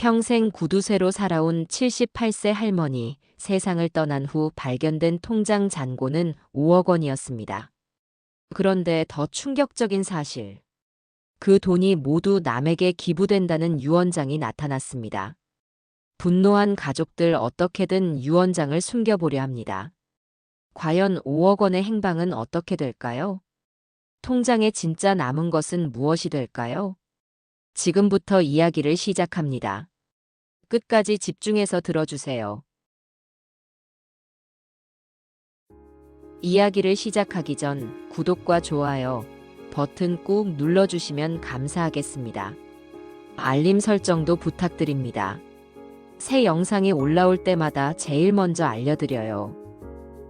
평생 구두쇠로 살아온 78세 할머니, 세상을 떠난 후 발견된 통장 잔고는 5억 원이었습니다. 그런데 더 충격적인 사실. 그 돈이 모두 남에게 기부된다는 유언장이 나타났습니다. 분노한 가족들 어떻게든 유언장을 숨겨보려 합니다. 과연 5억 원의 행방은 어떻게 될까요? 통장에 진짜 남은 것은 무엇이 될까요? 지금부터 이야기를 시작합니다. 끝까지 집중해서 들어주세요. 이야기를 시작하기 전 구독과 좋아요 버튼 꾹 눌러주시면 감사하겠습니다. 알림 설정도 부탁드립니다. 새 영상이 올라올 때마다 제일 먼저 알려드려요.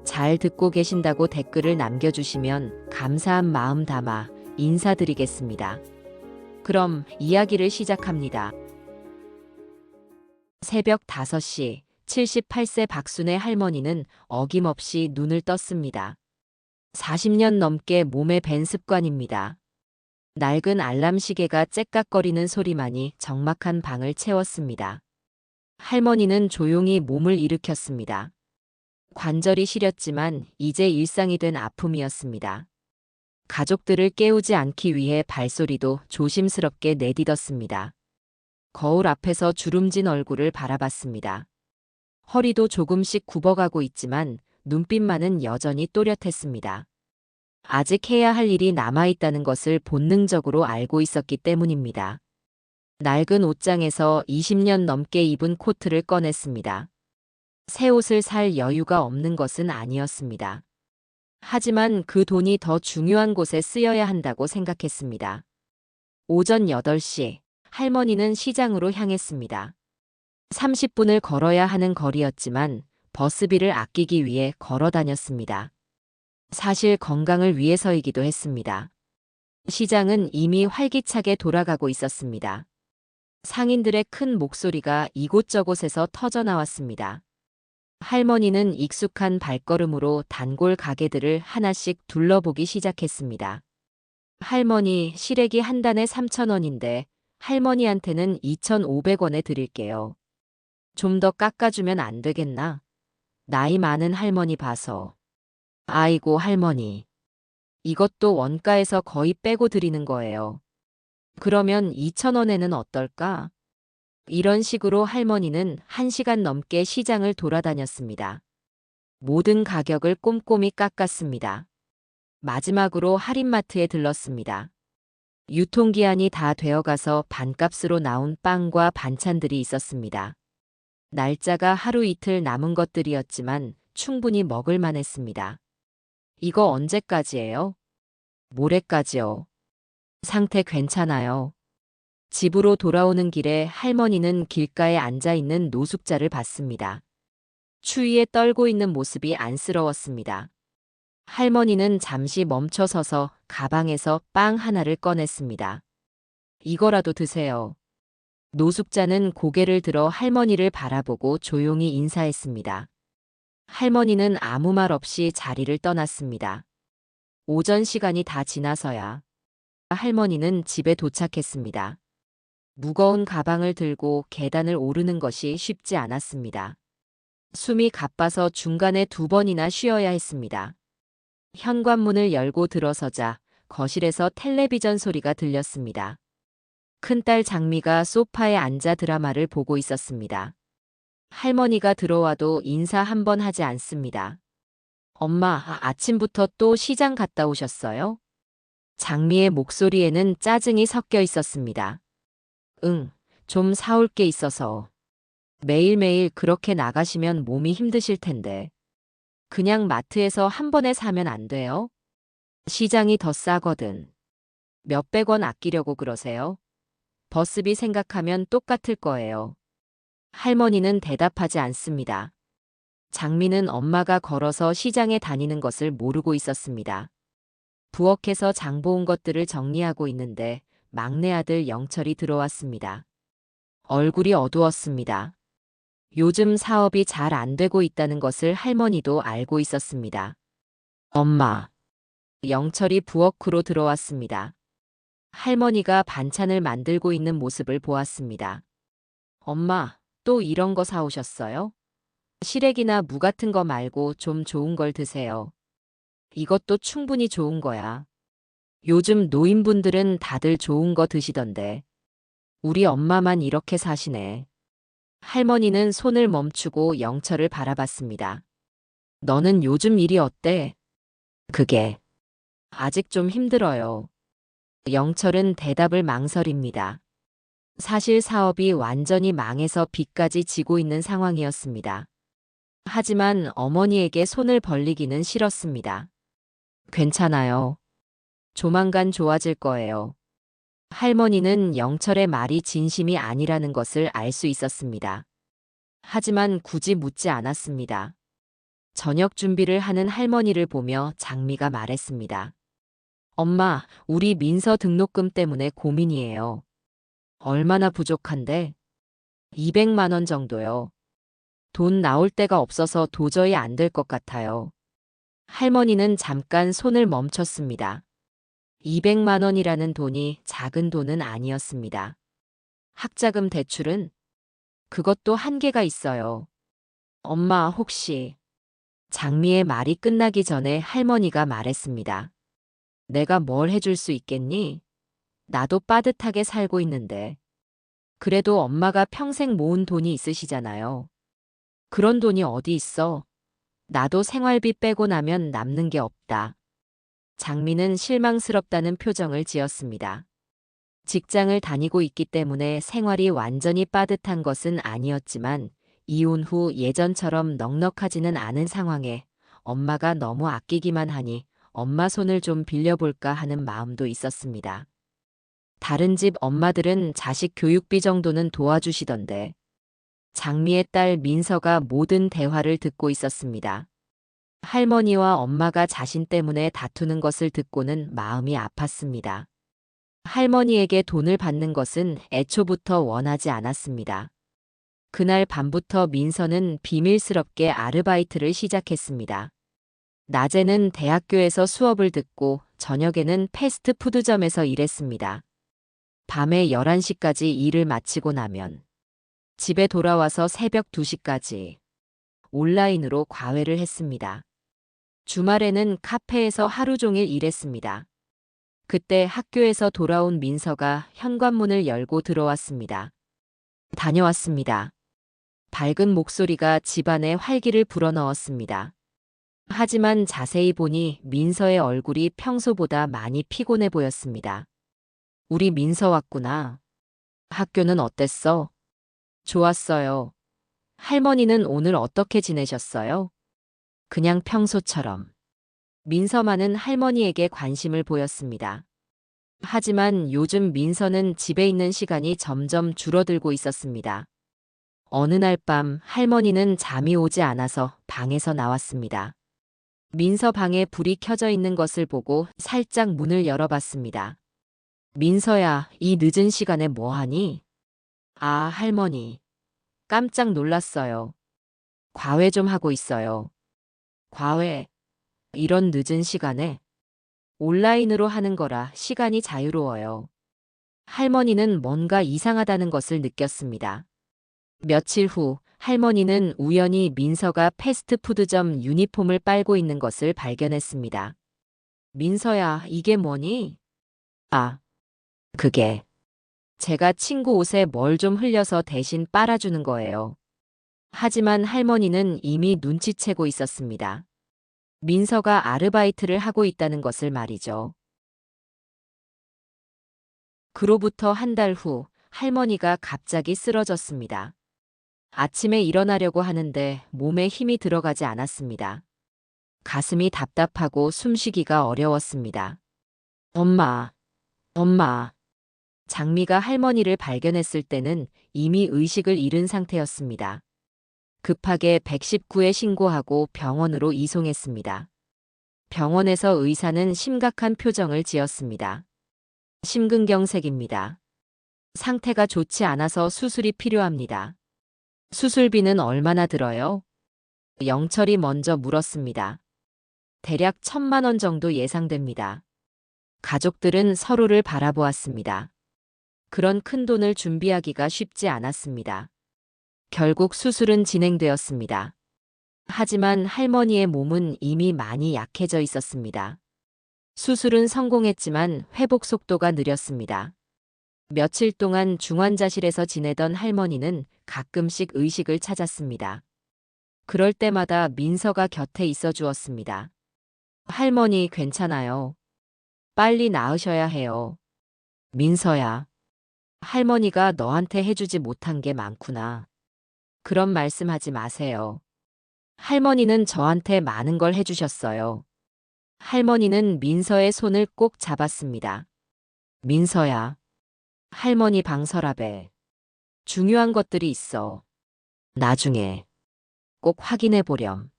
잘 듣고 계신다고 댓글을 남겨주시면 감사한 마음 담아 인사드리겠습니다. 그럼 이야기를 시작합니다. 새벽 5시 78세 박순애 할머니는 어김없이 눈을 떴습니다. 40년 넘게 몸에 밴 습관입니다. 낡은 알람 시계가 째깍거리는 소리만이 적막한 방을 채웠습니다. 할머니는 조용히 몸을 일으켰습니다. 관절이 시렸지만 이제 일상이 된 아픔이었습니다. 가족들을 깨우지 않기 위해 발소리도 조심스럽게 내딛었습니다. 거울 앞에서 주름진 얼굴을 바라봤습니다. 허리도 조금씩 굽어가고 있지만 눈빛만은 여전히 또렷했습니다. 아직 해야 할 일이 남아있다는 것을 본능적으로 알고 있었기 때문입니다. 낡은 옷장에서 20년 넘게 입은 코트를 꺼냈습니다. 새 옷을 살 여유가 없는 것은 아니었습니다. 하지만 그 돈이 더 중요한 곳에 쓰여야 한다고 생각했습니다. 오전 8시, 할머니는 시장으로 향했습니다. 30분을 걸어야 하는 거리였지만 버스비를 아끼기 위해 걸어 다녔습니다. 사실 건강을 위해서이기도 했습니다. 시장은 이미 활기차게 돌아가고 있었습니다. 상인들의 큰 목소리가 이곳저곳에서 터져나왔습니다. 할머니는 익숙한 발걸음으로 단골 가게들을 하나씩 둘러보기 시작했습니다. 할머니, 시래기 한 단에 3,000원인데 할머니한테는 2,500원에 드릴게요. 좀 더 깎아주면 안 되겠나? 나이 많은 할머니 봐서. 아이고 할머니. 이것도 원가에서 거의 빼고 드리는 거예요. 그러면 2,000원에는 어떨까? 이런 식으로 할머니는 1시간 넘게 시장을 돌아다녔습니다. 모든 가격을 꼼꼼히 깎았습니다. 마지막으로 할인마트에 들렀습니다. 유통기한이 다 되어가서 반값으로 나온 빵과 반찬들이 있었습니다. 날짜가 하루 이틀 남은 것들이었지만 충분히 먹을 만했습니다. 이거 언제까지예요? 모레까지요. 상태 괜찮아요. 집으로 돌아오는 길에 할머니는 길가에 앉아 있는 노숙자를 봤습니다. 추위에 떨고 있는 모습이 안쓰러웠습니다. 할머니는 잠시 멈춰서서 가방에서 빵 하나를 꺼냈습니다. 이거라도 드세요. 노숙자는 고개를 들어 할머니를 바라보고 조용히 인사했습니다. 할머니는 아무 말 없이 자리를 떠났습니다. 오전 시간이 다 지나서야 할머니는 집에 도착했습니다. 무거운 가방을 들고 계단을 오르는 것이 쉽지 않았습니다. 숨이 가빠서 중간에 2번이나 쉬어야 했습니다. 현관문을 열고 들어서자 거실에서 텔레비전 소리가 들렸습니다. 큰딸 장미가 소파에 앉아 드라마를 보고 있었습니다. 할머니가 들어와도 인사 한 번 하지 않습니다. 엄마, 아침부터 또 시장 갔다 오셨어요? 장미의 목소리에는 짜증이 섞여 있었습니다. 응, 좀 사올 게 있어서. 매일매일 그렇게 나가시면 몸이 힘드실 텐데. 그냥 마트에서 한 번에 사면 안 돼요? 시장이 더 싸거든. 몇백 원 아끼려고 그러세요? 버스비 생각하면 똑같을 거예요. 할머니는 대답하지 않습니다. 장미는 엄마가 걸어서 시장에 다니는 것을 모르고 있었습니다. 부엌에서 장보온 것들을 정리하고 있는데 막내 아들 영철이 들어왔습니다. 얼굴이 어두웠습니다. 요즘 사업이 잘 안 되고 있다는 것을 할머니도 알고 있었습니다. 엄마. 영철이 부엌으로 들어왔습니다. 할머니가 반찬을 만들고 있는 모습을 보았습니다. 엄마, 또 이런 거 사오셨어요? 시래기나 무 같은 거 말고 좀 좋은 걸 드세요. 이것도 충분히 좋은 거야. 요즘 노인분들은 다들 좋은 거 드시던데. 우리 엄마만 이렇게 사시네. 할머니는 손을 멈추고 영철을 바라봤습니다. 너는 요즘 일이 어때? 그게 아직 좀 힘들어요. 영철은 대답을 망설입니다. 사실 사업이 완전히 망해서 빚까지 지고 있는 상황이었습니다. 하지만 어머니에게 손을 벌리기는 싫었습니다. 괜찮아요. 조만간 좋아질 거예요. 할머니는 영철의 말이 진심이 아니라는 것을 알 수 있었습니다. 하지만 굳이 묻지 않았습니다. 저녁 준비를 하는 할머니를 보며 장미가 말했습니다. 엄마, 우리 민서 등록금 때문에 고민이에요. 얼마나 부족한데? 200만 원 정도요. 돈 나올 데가 없어서 도저히 안 될 것 같아요. 할머니는 잠깐 손을 멈췄습니다. 200만 원이라는 돈이 작은 돈은 아니었습니다. 학자금 대출은? 그것도 한계가 있어요. 엄마 혹시 장미의 말이 끝나기 전에 할머니가 말했습니다. 내가 뭘 해줄 수 있겠니? 나도 빠듯하게 살고 있는데. 그래도 엄마가 평생 모은 돈이 있으시잖아요. 그런 돈이 어디 있어? 나도 생활비 빼고 나면 남는 게 없다. 장미는 실망스럽다는 표정을 지었습니다. 직장을 다니고 있기 때문에 생활이 완전히 빠듯한 것은 아니었지만 이혼 후 예전처럼 넉넉하지는 않은 상황에 엄마가 너무 아끼기만 하니 엄마 손을 좀 빌려볼까 하는 마음도 있었습니다. 다른 집 엄마들은 자식 교육비 정도는 도와주시던데 장미의 딸 민서가 모든 대화를 듣고 있었습니다. 할머니와 엄마가 자신 때문에 다투는 것을 듣고는 마음이 아팠습니다. 할머니에게 돈을 받는 것은 애초부터 원하지 않았습니다. 그날 밤부터 민서는 비밀스럽게 아르바이트를 시작했습니다. 낮에는 대학교에서 수업을 듣고 저녁에는 패스트푸드점에서 일했습니다. 밤에 11시까지 일을 마치고 나면 집에 돌아와서 새벽 2시까지 온라인으로 과외를 했습니다. 주말에는 카페에서 하루 종일 일했습니다. 그때 학교에서 돌아온 민서가 현관문을 열고 들어왔습니다. 다녀왔습니다. 밝은 목소리가 집안에 활기를 불어넣었습니다. 하지만 자세히 보니 민서의 얼굴이 평소보다 많이 피곤해 보였습니다. 우리 민서 왔구나. 학교는 어땠어? 좋았어요. 할머니는 오늘 어떻게 지내셨어요? 그냥 평소처럼. 민서만은 할머니에게 관심을 보였습니다. 하지만 요즘 민서는 집에 있는 시간이 점점 줄어들고 있었습니다. 어느 날 밤 할머니는 잠이 오지 않아서 방에서 나왔습니다. 민서 방에 불이 켜져 있는 것을 보고 살짝 문을 열어봤습니다. 민서야, 이 늦은 시간에 뭐 하니? 아, 할머니. 깜짝 놀랐어요. 과외 좀 하고 있어요. 과외? 이런 늦은 시간에? 온라인으로 하는 거라 시간이 자유로워요. 할머니는 뭔가 이상하다는 것을 느꼈습니다. 며칠 후 할머니는 우연히 민서가 패스트푸드점 유니폼을 빨고 있는 것을 발견했습니다. 민서야, 이게 뭐니? 아, 그게 제가 친구 옷에 뭘 좀 흘려서 대신 빨아주는 거예요. 하지만 할머니는 이미 눈치채고 있었습니다. 민서가 아르바이트를 하고 있다는 것을 말이죠. 그로부터 한 달 후 할머니가 갑자기 쓰러졌습니다. 아침에 일어나려고 하는데 몸에 힘이 들어가지 않았습니다. 가슴이 답답하고 숨쉬기가 어려웠습니다. 엄마, 엄마. 장미가 할머니를 발견했을 때는 이미 의식을 잃은 상태였습니다. 급하게 119에 신고하고 병원으로 이송했습니다. 병원에서 의사는 심각한 표정을 지었습니다. 심근경색입니다. 상태가 좋지 않아서 수술이 필요합니다. 수술비는 얼마나 들어요? 영철이 먼저 물었습니다. 대략 1,000만 원 정도 예상됩니다. 가족들은 서로를 바라보았습니다. 그런 큰 돈을 준비하기가 쉽지 않았습니다. 결국 수술은 진행되었습니다. 하지만 할머니의 몸은 이미 많이 약해져 있었습니다. 수술은 성공했지만 회복 속도가 느렸습니다. 며칠 동안 중환자실에서 지내던 할머니는 가끔씩 의식을 찾았습니다. 그럴 때마다 민서가 곁에 있어 주었습니다. 할머니 괜찮아요. 빨리 나으셔야 해요. 민서야, 할머니가 너한테 해주지 못한 게 많구나. 그런 말씀하지 마세요. 할머니는 저한테 많은 걸 해주셨어요. 할머니는 민서의 손을 꼭 잡았습니다. 민서야, 할머니 방서랍에 중요한 것들이 있어. 나중에 꼭 확인해 보렴.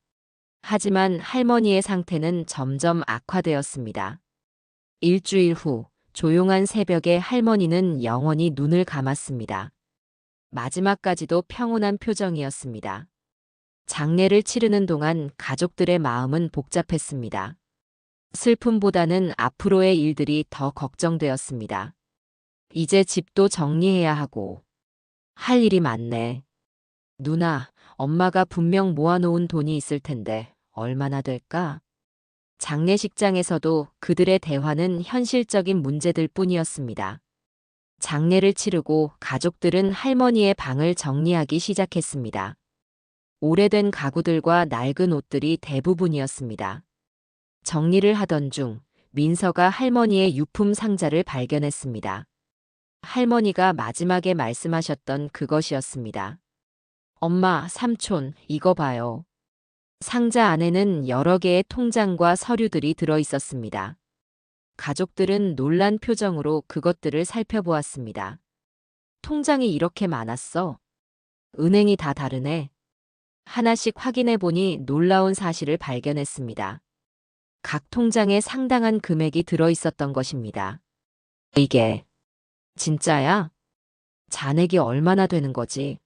하지만 할머니의 상태는 점점 악화되었습니다. 일주일 후 조용한 새벽에 할머니는 영원히 눈을 감았습니다. 마지막까지도 평온한 표정이었습니다. 장례를 치르는 동안 가족들의 마음은 복잡했습니다. 슬픔보다는 앞으로의 일들이 더 걱정되었습니다. 이제 집도 정리해야 하고 할 일이 많네. 누나, 엄마가 분명 모아놓은 돈이 있을 텐데 얼마나 될까? 장례식장에서도 그들의 대화는 현실적인 문제들 뿐이었습니다. 장례를 치르고 가족들은 할머니의 방을 정리하기 시작했습니다. 오래된 가구들과 낡은 옷들이 대부분이었습니다. 정리를 하던 중 민서가 할머니의 유품 상자를 발견했습니다. 할머니가 마지막에 말씀하셨던 그것이었습니다. 엄마, 삼촌, 이거 봐요. 상자 안에는 여러 개의 통장과 서류들이 들어 있었습니다. 가족들은 놀란 표정으로 그것들을 살펴보았습니다. 통장이 이렇게 많았어? 은행이 다 다르네. 하나씩 확인해 보니 놀라운 사실을 발견했습니다. 각 통장에 상당한 금액이 들어 있었던 것입니다. 이게 진짜야? 잔액이 얼마나 되는 거지?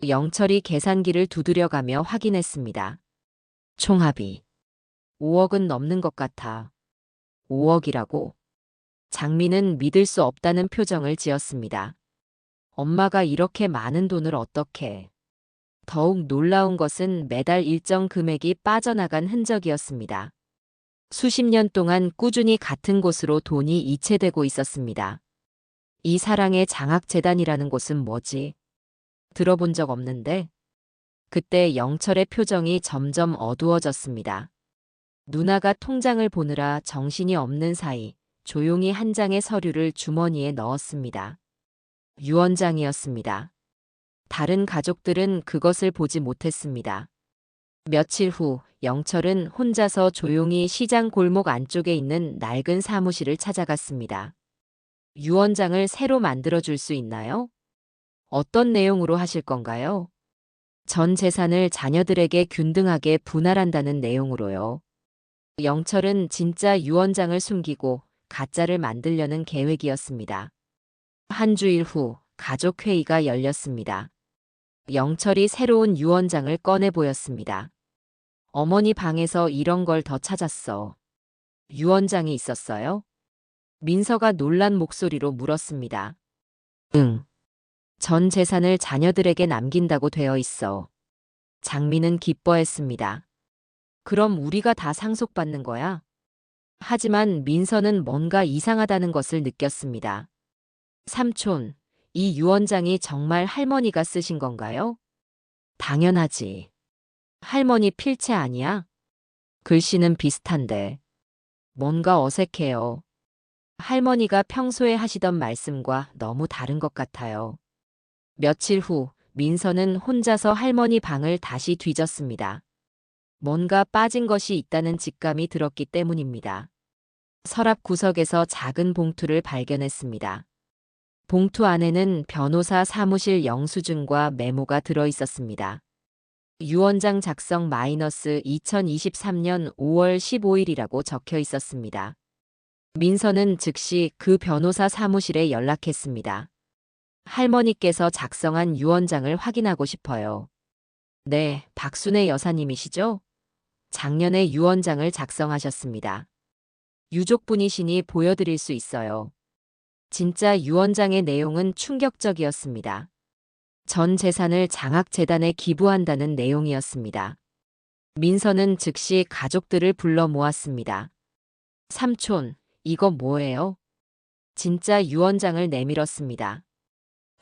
영철이 계산기를 두드려가며 확인했습니다. 총합이 5억은 넘는 것 같아. 5억이라고? 장미는 믿을 수 없다는 표정을 지었습니다. 엄마가 이렇게 많은 돈을 어떻게? 더욱 놀라운 것은 매달 일정 금액이 빠져나간 흔적이었습니다. 수십 년 동안 꾸준히 같은 곳으로 돈이 이체되고 있었습니다. 이 사랑의 장학재단이라는 곳은 뭐지? 들어본 적 없는데? 그때 영철의 표정이 점점 어두워졌습니다. 누나가 통장을 보느라 정신이 없는 사이 조용히 한 장의 서류를 주머니에 넣었습니다. 유언장이었습니다. 다른 가족들은 그것을 보지 못했습니다. 며칠 후 영철은 혼자서 조용히 시장 골목 안쪽에 있는 낡은 사무실을 찾아갔습니다. 유언장을 새로 만들어줄 수 있나요? 어떤 내용으로 하실 건가요? 전 재산을 자녀들에게 균등하게 분할한다는 내용으로요. 영철은 진짜 유언장을 숨기고 가짜를 만들려는 계획이었습니다. 한 주일 후 가족 회의가 열렸습니다. 영철이 새로운 유언장을 꺼내 보였습니다. 어머니 방에서 이런 걸 더 찾았어. 유언장이 있었어요? 민서가 놀란 목소리로 물었습니다. 응. 전 재산을 자녀들에게 남긴다고 되어 있어. 장미는 기뻐했습니다. 그럼 우리가 다 상속받는 거야? 하지만 민서는 뭔가 이상하다는 것을 느꼈습니다. 삼촌, 이 유언장이 정말 할머니가 쓰신 건가요? 당연하지. 할머니 필체 아니야? 글씨는 비슷한데. 뭔가 어색해요. 할머니가 평소에 하시던 말씀과 너무 다른 것 같아요. 며칠 후 민서는 혼자서 할머니 방을 다시 뒤졌습니다. 뭔가 빠진 것이 있다는 직감이 들었기 때문입니다. 서랍 구석에서 작은 봉투를 발견했습니다. 봉투 안에는 변호사 사무실 영수증과 메모가 들어 있었습니다. 유언장 작성 마이너스 2023년 5월 15일이라고 적혀 있었습니다. 민서는 즉시 그 변호사 사무실에 연락했습니다. 할머니께서 작성한 유언장을 확인하고 싶어요. 네, 박순애 여사님이시죠? 작년에 유언장을 작성하셨습니다. 유족분이시니 보여드릴 수 있어요. 진짜 유언장의 내용은 충격적이었습니다. 전 재산을 장학재단에 기부한다는 내용이었습니다. 민서는 즉시 가족들을 불러 모았습니다. 삼촌, 이거 뭐예요? 진짜 유언장을 내밀었습니다.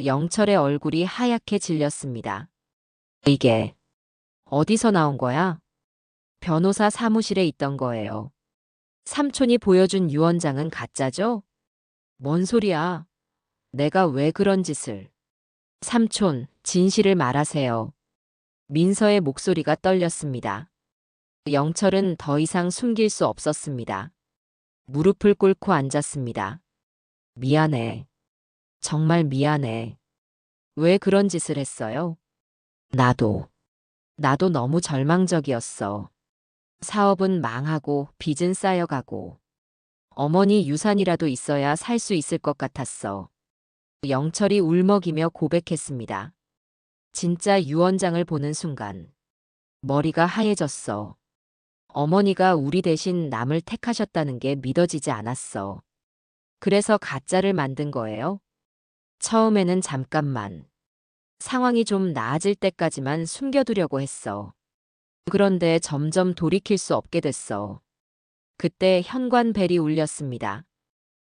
영철의 얼굴이 하얗게 질렸습니다. 이게 어디서 나온 거야? 변호사 사무실에 있던 거예요. 삼촌이 보여준 유언장은 가짜죠? 뭔 소리야? 내가 왜 그런 짓을? 삼촌, 진실을 말하세요. 민서의 목소리가 떨렸습니다. 영철은 더 이상 숨길 수 없었습니다. 무릎을 꿇고 앉았습니다. 미안해. 정말 미안해. 왜 그런 짓을 했어요? 나도 너무 절망적이었어. 사업은 망하고 빚은 쌓여가고 어머니 유산이라도 있어야 살 수 있을 것 같았어. 영철이 울먹이며 고백했습니다. 진짜 유언장을 보는 순간 머리가 하얘졌어. 어머니가 우리 대신 남을 택하셨다는 게 믿어지지 않았어. 그래서 가짜를 만든 거예요? 처음에는 잠깐만. 상황이 좀 나아질 때까지만 숨겨두려고 했어. 그런데 점점 돌이킬 수 없게 됐어. 그때 현관벨이 울렸습니다.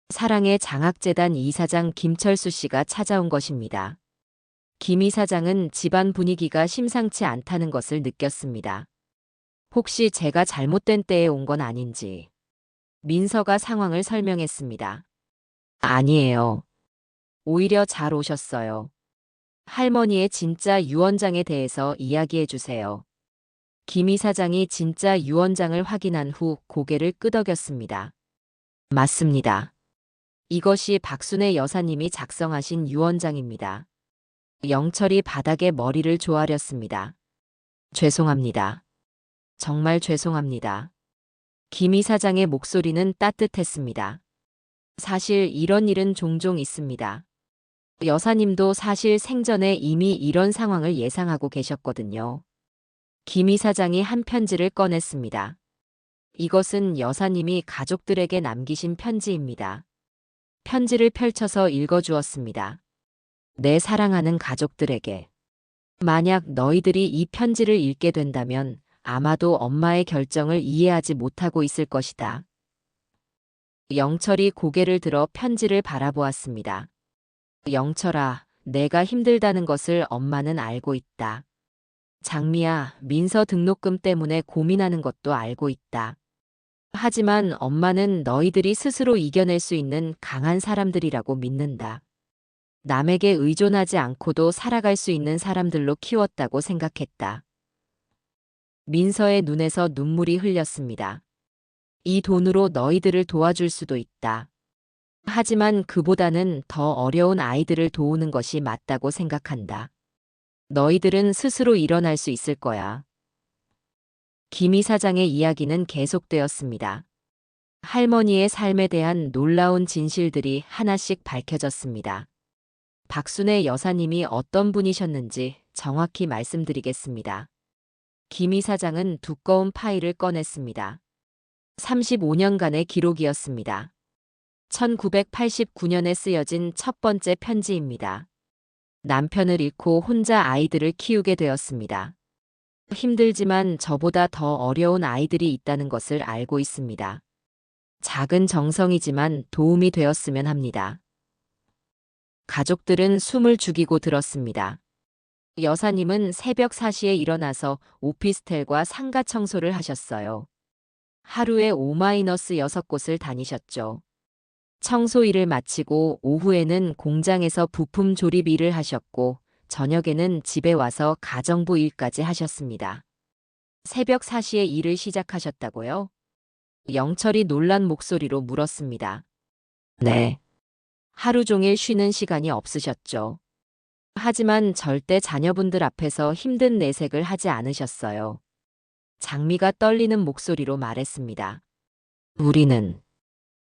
사랑의 장학재단 이사장 김철수 씨가 찾아온 것입니다. 김 이사장은 집안 분위기가 심상치 않다는 것을 느꼈습니다. 혹시 제가 잘못된 때에 온 건 아닌지. 민서가 상황을 설명했습니다. 아니에요. 오히려 잘 오셨어요. 할머니의 진짜 유언장에 대해서 이야기해 주세요. 김 이사장이 진짜 유언장을 확인한 후 고개를 끄덕였습니다. 맞습니다. 이것이 박순애 여사님이 작성하신 유언장입니다. 영철이 바닥에 머리를 조아렸습니다. 죄송합니다. 정말 죄송합니다. 김 이사장의 목소리는 따뜻했습니다. 사실 이런 일은 종종 있습니다. 여사님도 사실 생전에 이미 이런 상황을 예상하고 계셨거든요. 김 이사장이 한 편지를 꺼냈습니다. 이것은 여사님이 가족들에게 남기신 편지입니다. 편지를 펼쳐서 읽어주었습니다. 내 사랑하는 가족들에게. 만약 너희들이 이 편지를 읽게 된다면 아마도 엄마의 결정을 이해하지 못하고 있을 것이다. 영철이 고개를 들어 편지를 바라보았습니다. 영철아, 내가 힘들다는 것을 엄마는 알고 있다. 장미야, 민서 등록금 때문에 고민하는 것도 알고 있다. 하지만 엄마는 너희들이 스스로 이겨낼 수 있는 강한 사람들이라고 믿는다. 남에게 의존하지 않고도 살아갈 수 있는 사람들로 키웠다고 생각했다. 민서의 눈에서 눈물이 흘렸습니다. 이 돈으로 너희들을 도와줄 수도 있다. 하지만 그보다는 더 어려운 아이들을 도우는 것이 맞다고 생각한다. 너희들은 스스로 일어날 수 있을 거야. 김 이사장의 이야기는 계속되었습니다. 할머니의 삶에 대한 놀라운 진실들이 하나씩 밝혀졌습니다. 박순애 여사님이 어떤 분이셨는지 정확히 말씀드리겠습니다. 김 이사장은 두꺼운 파일을 꺼냈습니다. 35년간의 기록이었습니다. 1989년에 쓰여진 첫 번째 편지입니다. 남편을 잃고 혼자 아이들을 키우게 되었습니다. 힘들지만 저보다 더 어려운 아이들이 있다는 것을 알고 있습니다. 작은 정성이지만 도움이 되었으면 합니다. 가족들은 숨을 죽이고 들었습니다. 여사님은 새벽 4시에 일어나서 오피스텔과 상가 청소를 하셨어요. 하루에 5-6곳을 다니셨죠. 청소 일을 마치고 오후에는 공장에서 부품 조립 일을 하셨고 저녁에는 집에 와서 가정부 일까지 하셨습니다. 새벽 4시에 일을 시작하셨다고요? 영철이 놀란 목소리로 물었습니다. 네. 하루 종일 쉬는 시간이 없으셨죠. 하지만 절대 자녀분들 앞에서 힘든 내색을 하지 않으셨어요. 장미가 떨리는 목소리로 말했습니다.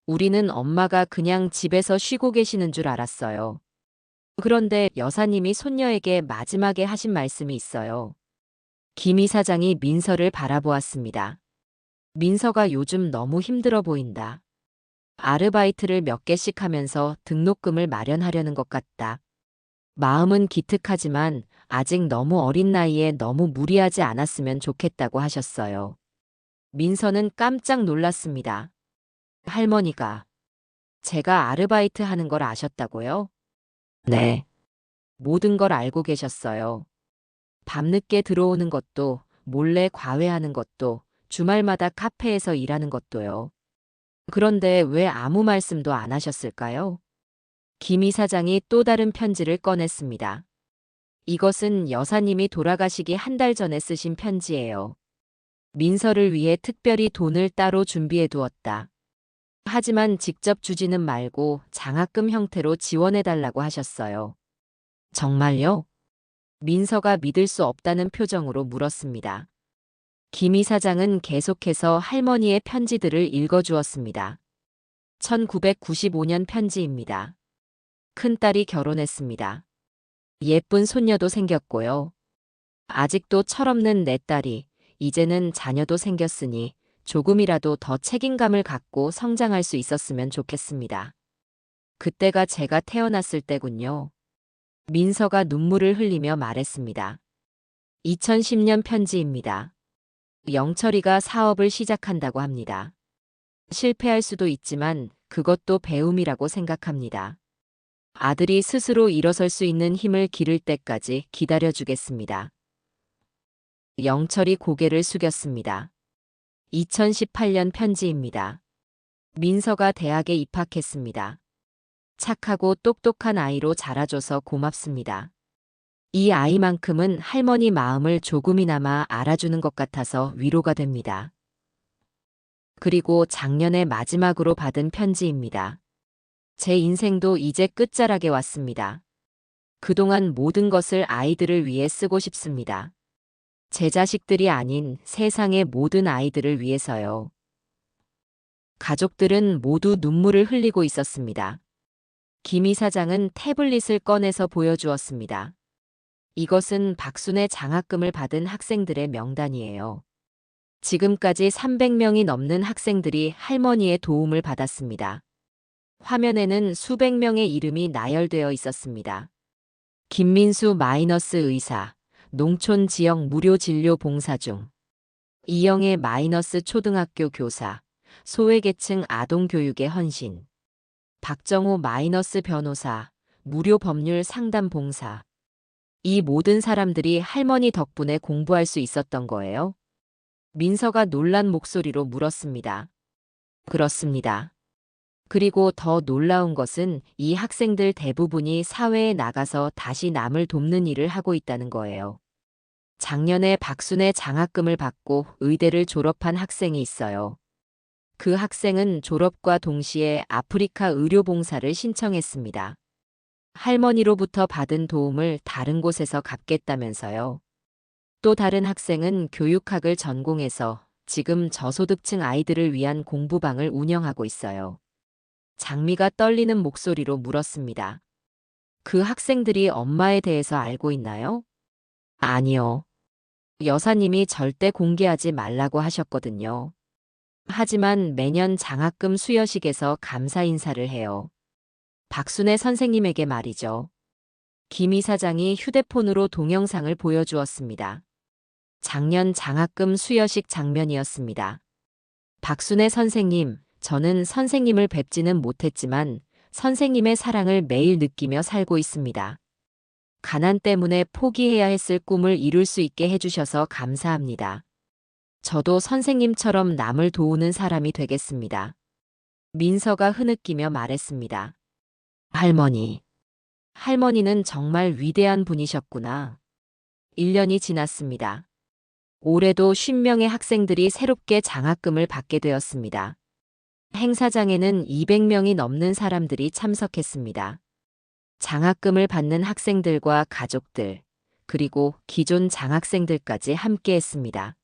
우리는 엄마가 그냥 집에서 쉬고 계시는 줄 알았어요. 그런데 여사님이 손녀에게 마지막에 하신 말씀이 있어요. 김 이사장이 민서를 바라보았습니다. 민서가 요즘 너무 힘들어 보인다. 아르바이트를 몇 개씩 하면서 등록금을 마련하려는 것 같다. 마음은 기특하지만 아직 너무 어린 나이에 너무 무리하지 않았으면 좋겠다고 하셨어요. 민서는 깜짝 놀랐습니다. 할머니가 제가 아르바이트 하는 걸 아셨다고요? 네. 모든 걸 알고 계셨어요. 밤늦게 들어오는 것도, 몰래 과외하는 것도, 주말마다 카페에서 일하는 것도요. 그런데 왜 아무 말씀도 안 하셨을까요? 김 이사장이 또 다른 편지를 꺼냈습니다. 이것은 여사님이 돌아가시기 한 달 전에 쓰신 편지예요. 민서를 위해 특별히 돈을 따로 준비해 두었다. 하지만 직접 주지는 말고 장학금 형태로 지원해달라고 하셨어요. 정말요? 민서가 믿을 수 없다는 표정으로 물었습니다. 김 이사장은 계속해서 할머니의 편지들을 읽어주었습니다. 1995년 편지입니다. 큰딸이 결혼했습니다. 예쁜 손녀도 생겼고요. 아직도 철없는 내 딸이 이제는 자녀도 생겼으니 조금이라도 더 책임감을 갖고 성장할 수 있었으면 좋겠습니다. 그때가 제가 태어났을 때군요. 민서가 눈물을 흘리며 말했습니다. 2010년 편지입니다. 영철이가 사업을 시작한다고 합니다. 실패할 수도 있지만 그것도 배움이라고 생각합니다. 아들이 스스로 일어설 수 있는 힘을 기를 때까지 기다려주겠습니다. 영철이 고개를 숙였습니다. 2018년 편지입니다. 민서가 대학에 입학했습니다. 착하고 똑똑한 아이로 자라줘서 고맙습니다. 이 아이만큼은 할머니 마음을 조금이나마 알아주는 것 같아서 위로가 됩니다. 그리고 작년에 마지막으로 받은 편지입니다. 제 인생도 이제 끝자락에 왔습니다. 그동안 모든 것을 아이들을 위해 쓰고 싶습니다. 제 자식들이 아닌 세상의 모든 아이들을 위해서요. 가족들은 모두 눈물을 흘리고 있었습니다. 김 이사장은 태블릿을 꺼내서 보여주었습니다. 이것은 박순의 장학금을 받은 학생들의 명단이에요. 지금까지 300명이 넘는 학생들이 할머니의 도움을 받았습니다. 화면에는 수백 명의 이름이 나열되어 있었습니다. 김민수 마이너스 의사, 농촌 지역 무료 진료 봉사 중. 이영애 마이너스 초등학교 교사, 소외계층 아동 교육의 헌신. 박정호 마이너스 변호사, 무료 법률 상담 봉사. 이 모든 사람들이 할머니 덕분에 공부할 수 있었던 거예요? 민서가 놀란 목소리로 물었습니다. 그렇습니다. 그리고 더 놀라운 것은 이 학생들 대부분이 사회에 나가서 다시 남을 돕는 일을 하고 있다는 거예요. 작년에 박순의 장학금을 받고 의대를 졸업한 학생이 있어요. 그 학생은 졸업과 동시에 아프리카 의료봉사를 신청했습니다. 할머니로부터 받은 도움을 다른 곳에서 갚겠다면서요. 또 다른 학생은 교육학을 전공해서 지금 저소득층 아이들을 위한 공부방을 운영하고 있어요. 장미가 떨리는 목소리로 물었습니다. 그 학생들이 엄마에 대해서 알고 있나요? 아니요. 여사님이 절대 공개하지 말라고 하셨거든요. 하지만 매년 장학금 수여식에서 감사 인사를 해요. 박순애 선생님에게 말이죠. 김 이사장이 휴대폰으로 동영상을 보여주었습니다. 작년 장학금 수여식 장면이었습니다. 박순애 선생님, 저는 선생님을 뵙지는 못했지만 선생님의 사랑을 매일 느끼며 살고 있습니다. 가난 때문에 포기해야 했을 꿈을 이룰 수 있게 해주셔서 감사합니다. 저도 선생님처럼 남을 도우는 사람이 되겠습니다. 민서가 흐느끼며 말했습니다. 할머니. 할머니는 정말 위대한 분이셨구나. 1년이 지났습니다. 올해도 50명의 학생들이 새롭게 장학금을 받게 되었습니다. 행사장에는 200명이 넘는 사람들이 참석했습니다. 장학금을 받는 학생들과 가족들, 그리고 기존 장학생들까지 함께했습니다.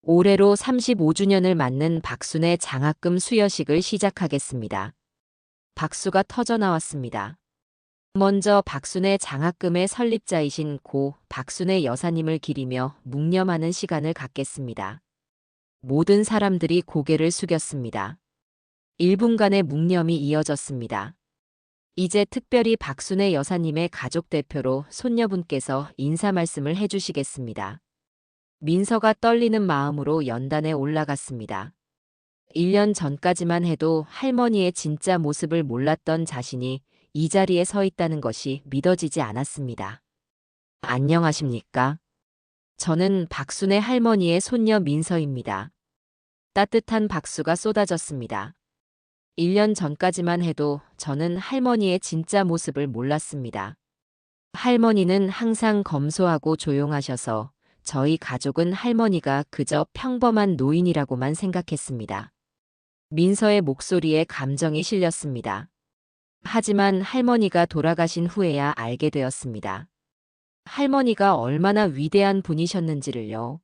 올해로 35주년을 맞는 박순의 장학금 수여식을 시작하겠습니다. 박수가 터져 나왔습니다. 먼저 박순의 장학금의 설립자이신 고 박순의 여사님을 기리며 묵념하는 시간을 갖겠습니다. 모든 사람들이 고개를 숙였습니다. 1분간의 묵념이 이어졌습니다. 이제 특별히 박순애 여사님의 가족 대표로 손녀분께서 인사 말씀을 해주시겠습니다. 민서가 떨리는 마음으로 연단에 올라갔습니다. 1년 전까지만 해도 할머니의 진짜 모습을 몰랐던 자신이 이 자리에 서 있다는 것이 믿어지지 않았습니다. 안녕하십니까? 저는 박순애 할머니의 손녀 민서입니다. 따뜻한 박수가 쏟아졌습니다. 1년 전까지만 해도 저는 할머니의 진짜 모습을 몰랐습니다. 할머니는 항상 검소하고 조용하셔서 저희 가족은 할머니가 그저 평범한 노인이라고만 생각했습니다. 민서의 목소리에 감정이 실렸습니다. 하지만 할머니가 돌아가신 후에야 알게 되었습니다. 할머니가 얼마나 위대한 분이셨는지를요.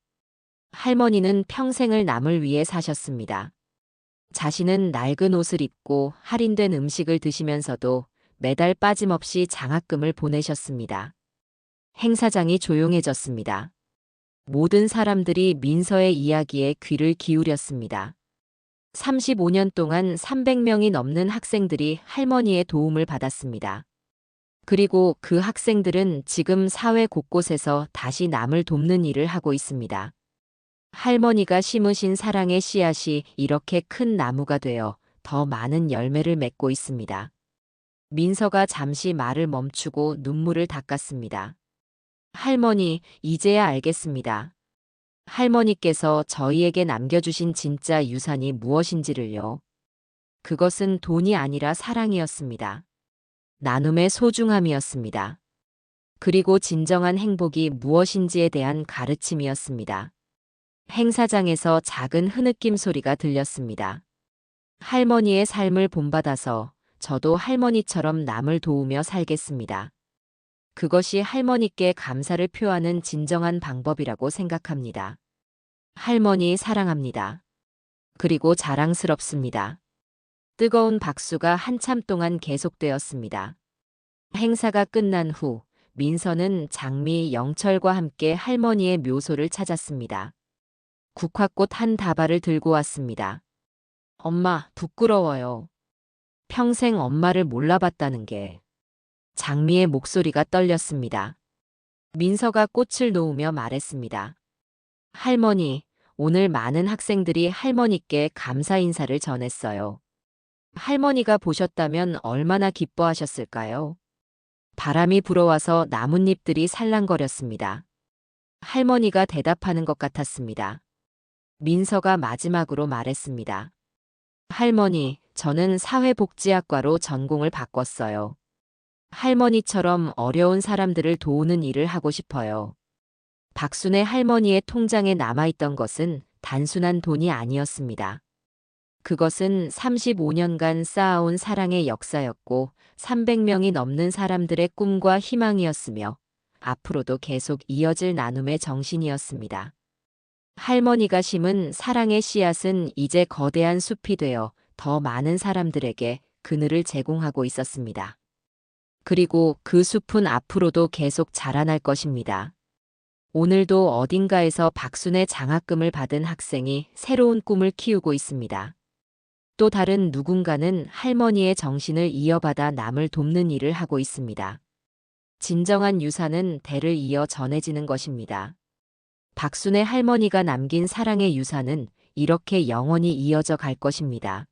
할머니는 평생을 남을 위해 사셨습니다. 자신은 낡은 옷을 입고 할인된 음식을 드시면서도 매달 빠짐없이 장학금을 보내셨습니다. 행사장이 조용해졌습니다. 모든 사람들이 민서의 이야기에 귀를 기울였습니다. 35년 동안 300명이 넘는 학생들이 할머니의 도움을 받았습니다. 그리고 그 학생들은 지금 사회 곳곳에서 다시 남을 돕는 일을 하고 있습니다. 할머니가 심으신 사랑의 씨앗이 이렇게 큰 나무가 되어 더 많은 열매를 맺고 있습니다. 민서가 잠시 말을 멈추고 눈물을 닦았습니다. 할머니, 이제야 알겠습니다. 할머니께서 저희에게 남겨주신 진짜 유산이 무엇인지를요. 그것은 돈이 아니라 사랑이었습니다. 나눔의 소중함이었습니다. 그리고 진정한 행복이 무엇인지에 대한 가르침이었습니다. 행사장에서 작은 흐느낌 소리가 들렸습니다. 할머니의 삶을 본받아서 저도 할머니처럼 남을 도우며 살겠습니다. 그것이 할머니께 감사를 표하는 진정한 방법이라고 생각합니다. 할머니 사랑합니다. 그리고 자랑스럽습니다. 뜨거운 박수가 한참 동안 계속되었습니다. 행사가 끝난 후 민서는 장미 영철과 함께 할머니의 묘소를 찾았습니다. 국화꽃 한 다발을 들고 왔습니다. 엄마, 부끄러워요. 평생 엄마를 몰라봤다는 게. 장미의 목소리가 떨렸습니다. 민서가 꽃을 놓으며 말했습니다. 할머니, 오늘 많은 학생들이 할머니께 감사 인사를 전했어요. 할머니가 보셨다면 얼마나 기뻐하셨을까요? 바람이 불어와서 나뭇잎들이 살랑거렸습니다. 할머니가 대답하는 것 같았습니다. 민서가 마지막으로 말했습니다. 할머니, 저는 사회복지학과로 전공을 바꿨어요. 할머니처럼 어려운 사람들을 도우는 일을 하고 싶어요. 박순애 할머니의 통장에 남아있던 것은 단순한 돈이 아니었습니다. 그것은 35년간 쌓아온 사랑의 역사였고 300명이 넘는 사람들의 꿈과 희망이었으며 앞으로도 계속 이어질 나눔의 정신이었습니다. 할머니가 심은 사랑의 씨앗은 이제 거대한 숲이 되어 더 많은 사람들에게 그늘을 제공하고 있었습니다. 그리고 그 숲은 앞으로도 계속 자라날 것입니다. 오늘도 어딘가에서 박순애 장학금을 받은 학생이 새로운 꿈을 키우고 있습니다. 또 다른 누군가는 할머니의 정신을 이어받아 남을 돕는 일을 하고 있습니다. 진정한 유산은 대를 이어 전해지는 것입니다. 박순애 할머니가 남긴 사랑의 유산은 이렇게 영원히 이어져 갈 것입니다.